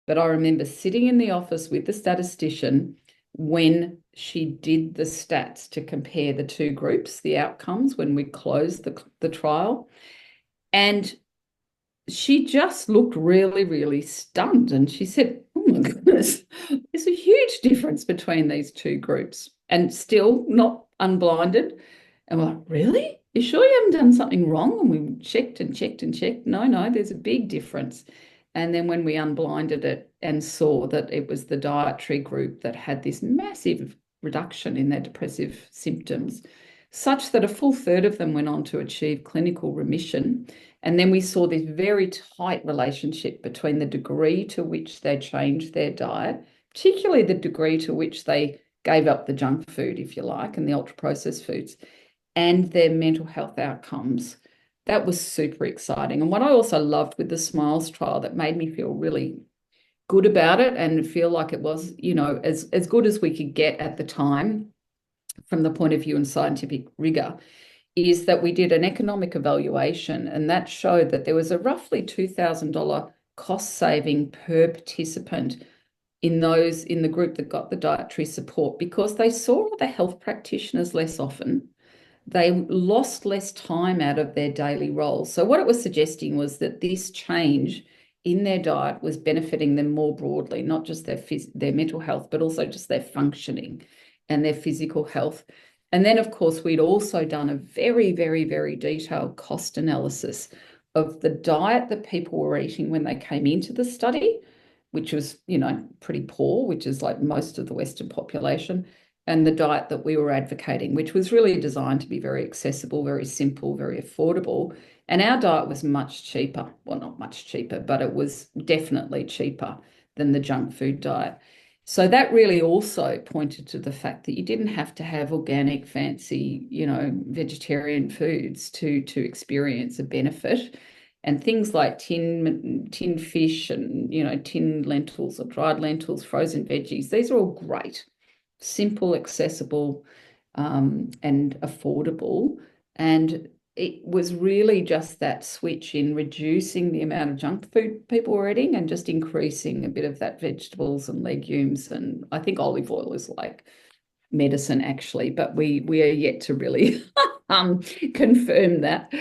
But I remember sitting in the office with the statistician when she did the stats to compare the two groups, the outcomes, when we closed the trial. And she just looked really, really stunned. And she said, "Oh my goodness, there's a huge difference between these two groups and still not unblinded." And we're like, "Really? You sure you haven't done something wrong?" And we checked and checked and checked. No, no, there's a big difference. And then when we unblinded it and saw that it was the dietary group that had this massive reduction in their depressive symptoms, such that a full third of them went on to achieve clinical remission. And then we saw this very tight relationship between the degree to which they changed their diet, particularly the degree to which they gave up the junk food, if you like, and the ultra processed foods, and their mental health outcomes. That was super exciting. And what I also loved with the SMILES trial that made me feel really good about it and feel like it was, as good as we could get at the time from the point of view and scientific rigor, is that we did an economic evaluation, and that showed that there was a roughly $2,000 cost saving per participant in the group that got the dietary support, because they saw the health practitioners less often. They lost less time out of their daily roles. So what it was suggesting was that this change in their diet was benefiting them more broadly, not just their mental health, but also just their functioning and their physical health. And then, of course, we'd also done a very, very, very detailed cost analysis of the diet that people were eating when they came into the study, which was, pretty poor, which is like most of the Western population, and the diet that we were advocating, which was really designed to be very accessible, very simple, very affordable. And our diet was much cheaper. Well, not much cheaper, but it was definitely cheaper than the junk food diet. So that really also pointed to the fact that you didn't have to have organic, fancy, vegetarian foods to experience a benefit. And things like tin fish and, tin lentils or dried lentils, frozen veggies, these are all great, simple, accessible, and affordable. And it was really just that switch in reducing the amount of junk food people were eating and just increasing a bit of that vegetables and legumes. And I think olive oil is like medicine, actually, but we are yet to really confirm that.